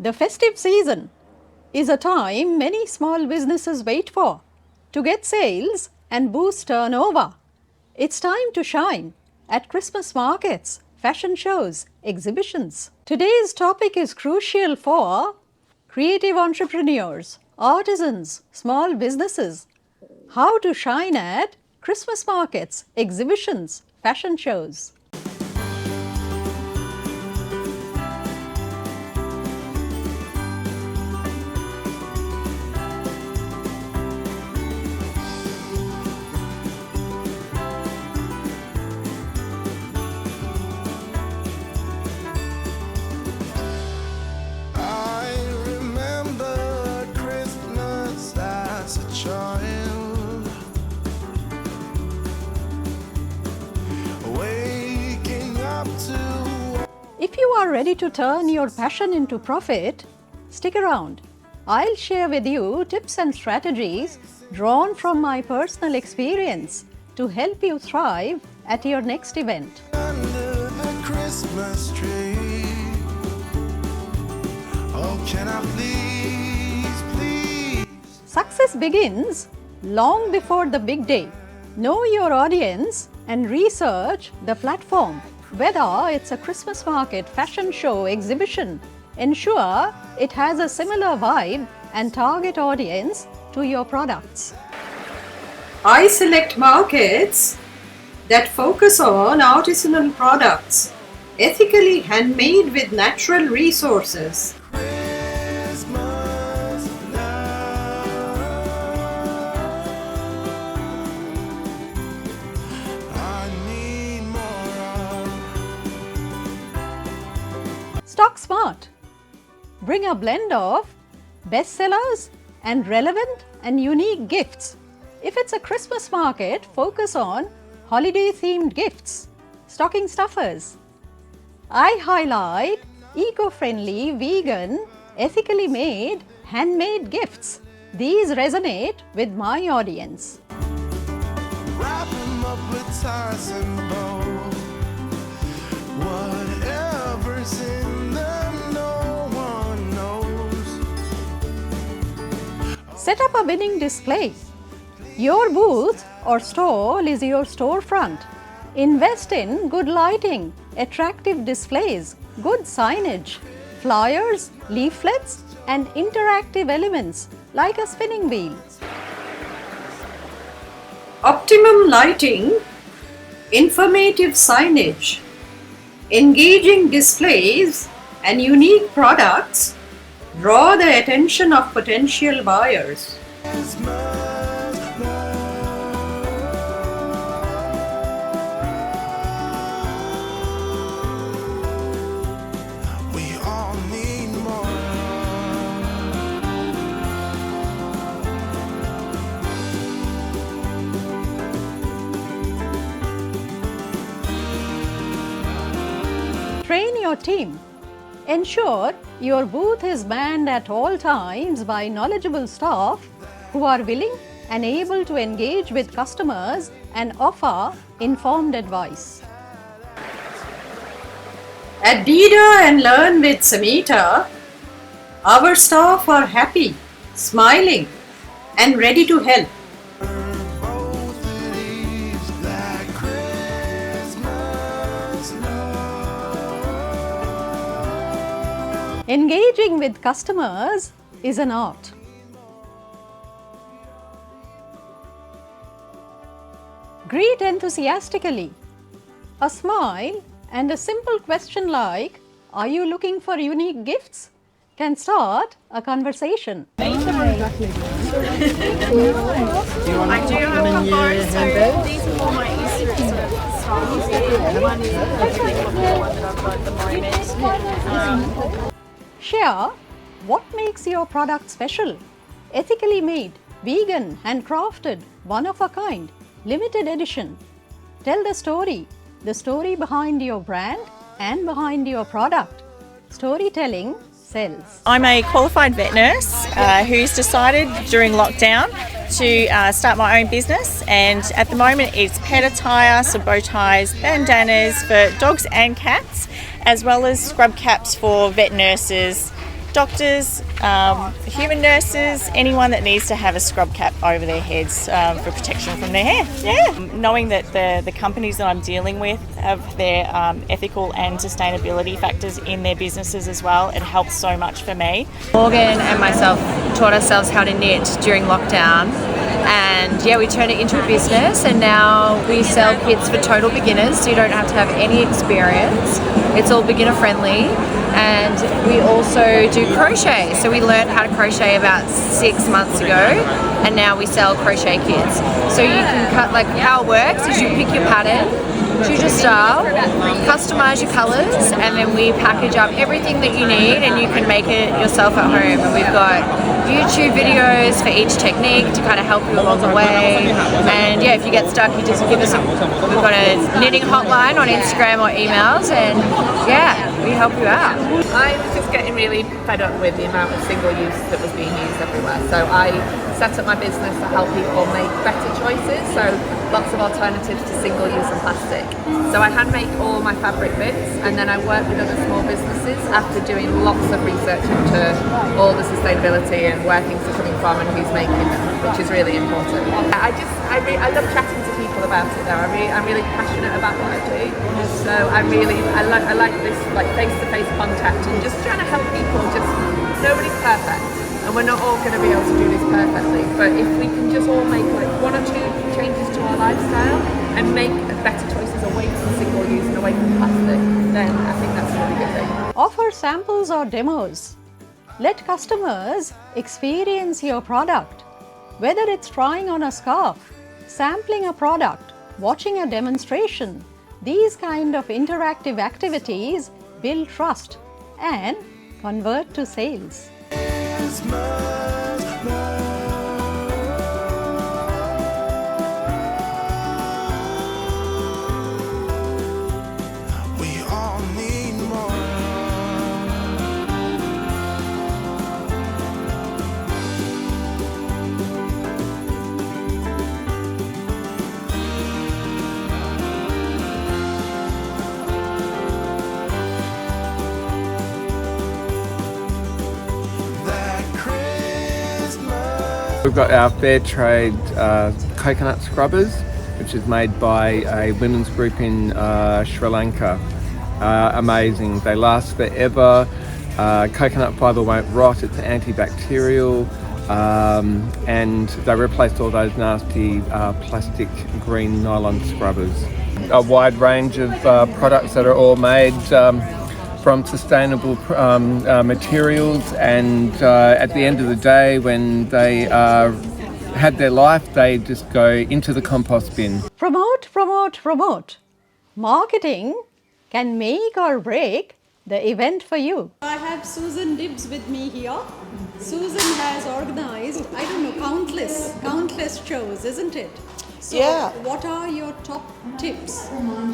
The festive season is a time many small businesses wait for to get sales and boost turnover. It's time to shine at Christmas markets, fashion shows, exhibitions. Today's topic is crucial for creative entrepreneurs, artisans, small businesses. How to shine at Christmas markets, exhibitions, fashion shows. If you are ready to turn your passion into profit, stick around. I'll share with you tips and strategies drawn from my personal experience to help you thrive at your next event. Under the Christmas tree. Oh, can I please? Success begins long before the big day. Know your audience and research the platform. Whether it's a Christmas market, fashion show, exhibition, ensure it has a similar vibe and target audience to your products. I select markets that focus on artisanal products, ethically handmade with natural resources. Stock smart. Bring a blend of bestsellers and relevant and unique gifts. If it's a Christmas market, focus on holiday-themed gifts, stocking stuffers. I highlight eco-friendly, vegan, ethically made, handmade gifts. These resonate with my audience. Wrap 'em up with ties and bows. Whatever's in them, no one knows. Set up a winning display. Your booth or stall is your storefront. Invest in good lighting, attractive displays, good signage, flyers, leaflets, and interactive elements like a spinning wheel. Optimum lighting, informative signage, engaging displays, and unique products draw the attention of potential buyers. We all need more. Train your team. Ensure your booth is manned at all times by knowledgeable staff who are willing and able to engage with customers and offer informed advice. At Dibbs and LearnWithSamita, our staff are happy, smiling, and ready to help. Both of these like Christmas love. Engaging with customers is an art. Greet enthusiastically. A smile and a simple question like, "Are you looking for unique gifts?" can start a conversation. I do have combos, so these are more my Easter sort of styles. One is the one that I've got at the moment. Share what makes your product special. Ethically made, vegan, handcrafted, one of a kind, limited edition. Tell the story behind your brand and behind your product. Storytelling sells. I'm a qualified vet nurse who's decided during lockdown to start my own business, and at the moment it's pet attire, so bow ties, bandanas for dogs and cats, as well as scrub caps for vet nurses doctors, human nurses, anyone that needs to have a scrub cap over their heads for protection from their hair. Yeah, knowing that the companies that I'm dealing with have their ethical and sustainability factors in their businesses as well, it helps so much for me. Morgan and myself taught ourselves how to knit during lockdown, and we turned it into a business, and now we sell kits for total beginners, so you don't have to have any experience. It's all beginner friendly. And we also do crochet, so we learned how to crochet about 6 months ago, and now we sell crochet kits. So you can cut, like how it works is you pick your pattern, choose your style, customize your colors, and then we package up everything that you need and you can make it yourself at home. And we've got YouTube videos for each technique to kind of help you along the way. And if you get stuck, you just give us we've got a knitting hotline on Instagram or emails, and we help you out. I was just getting really fed up with the amount of single use that was being used everywhere. So I set up my business to help people make better choices. So lots of alternatives to single use and plastic. So I hand make all my fabric bits, and then I work with other small businesses after doing lots of research into all the sustainability and where things are coming from and who's making them, which is really important. I love chatting to people about it though. I'm really passionate about what I do. So I like this like face-to-face contact and just trying to help people. Just nobody's perfect, and we're not all going to be able to do this perfectly. But if we can just all make like 1 or 2 changes to our lifestyle and make better choices away from single use and away from plastic, then I think that's a really good thing. Offer samples or demos. Let customers experience your product. Whether it's trying on a scarf, sampling a product, watching a demonstration, these kind of interactive activities build trust and convert to sales. We all need more. We've got our fair trade coconut scrubbers, which is made by a women's group in Sri Lanka. Amazing, they last forever. Coconut fibre won't rot, it's antibacterial, and they replaced all those nasty plastic green nylon scrubbers. A wide range of products that are all made from sustainable materials, and at the end of the day, when they had their life, they just go into the compost bin. Promote, promote, promote. Marketing can make or break the event for you. I have Susan Dibbs with me here. Susan has organized, countless shows, isn't it? So what are your top tips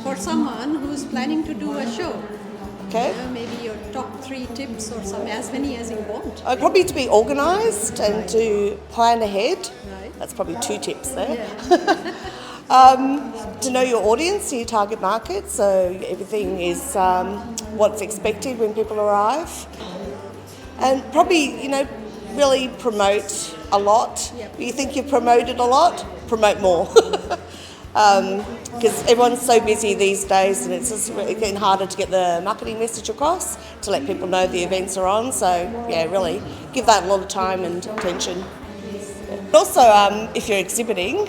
for someone who's planning to do a show? Okay. Maybe your top 3 tips or as many as you want. Probably to be organised and to plan ahead. Right. That's probably 2 tips there. Yeah. To know your audience, your target market, so everything is what's expected when people arrive. And probably, really promote a lot. Yep. You think you've promoted a lot? Promote more. Because everyone's so busy these days, and it's just getting harder to get the marketing message across to let people know the events are on. So really give that a lot of time and attention. Also, if you're exhibiting,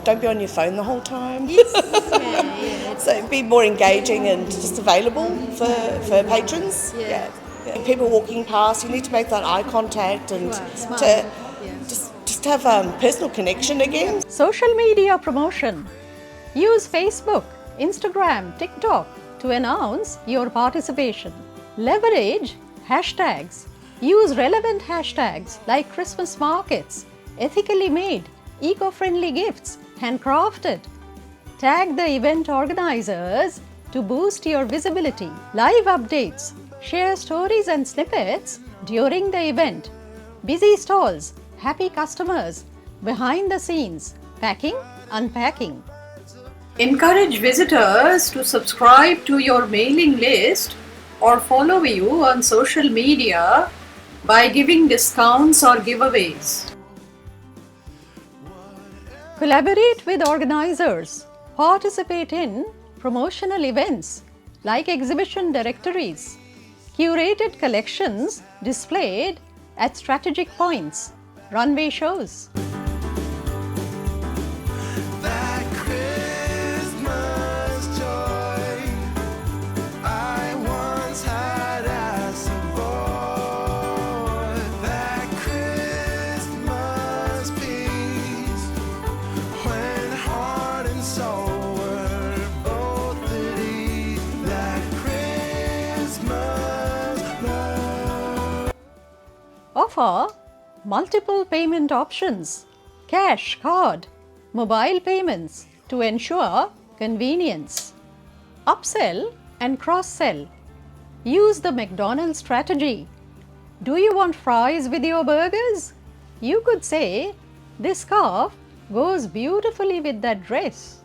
don't be on your phone the whole time. Yes. So be more engaging and just available for patrons. People walking past, you need to make that eye contact and to just have personal connection again. Social media promotion. Use Facebook, Instagram, TikTok to announce your participation. Leverage hashtags. Use relevant hashtags like Christmas markets, ethically made, eco-friendly gifts, handcrafted. Tag the event organizers to boost your visibility. Live updates. Share stories and snippets during the event. Busy stalls, happy customers, behind the scenes, packing, unpacking. Encourage visitors to subscribe to your mailing list or follow you on social media by giving discounts or giveaways. Collaborate with organizers. Participate in promotional events like exhibition directories, curated collections displayed at strategic points, runway shows. That Christmas joy I once had as a boy. That Christmas peace when heart and soul were both at ease. That Christmas love. Offer multiple payment options, cash, card, mobile payments to ensure convenience. Upsell and cross-sell. Use the McDonald's strategy. Do you want fries with your burgers? You could say, this scarf goes beautifully with that dress.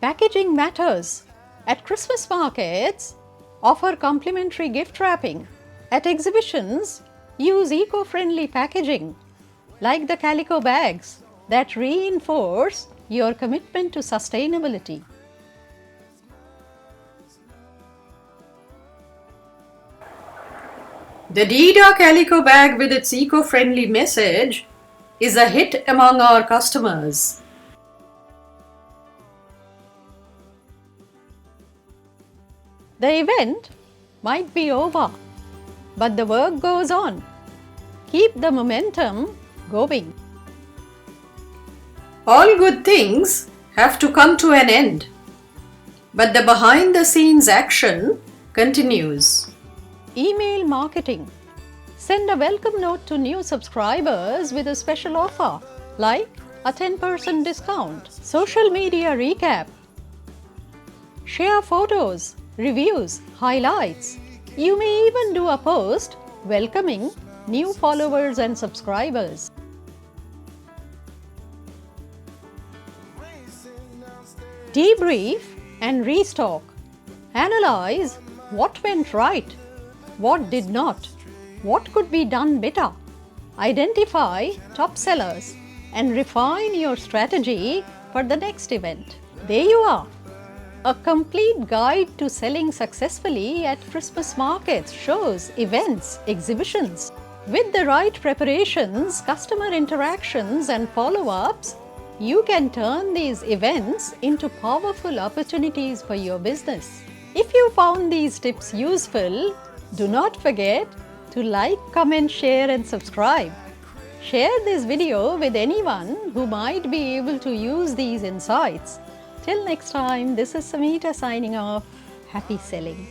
Packaging matters. At Christmas markets, offer complimentary gift wrapping. At exhibitions, use eco-friendly packaging, like the calico bags that reinforce your commitment to sustainability. The Dida calico bag with its eco-friendly message is a hit among our customers. The event might be over, but the work goes on. Keep the momentum going. All good things have to come to an end, but the behind-the-scenes action continues. Email marketing. Send a welcome note to new subscribers with a special offer, like a 10% discount. Social media recap. Share photos, reviews, highlights. You may even do a post welcoming new followers and subscribers. Debrief and restock. Analyze what went right, what did not, what could be done better. Identify top sellers and refine your strategy for the next event. There you are. A complete guide to selling successfully at Christmas markets, shows, events, exhibitions. With the right preparations, customer interactions and follow-ups, you can turn these events into powerful opportunities for your business. If you found these tips useful, do not forget to like, comment, share and subscribe. Share this video with anyone who might be able to use these insights. Till next time, this is Samita signing off. Happy selling.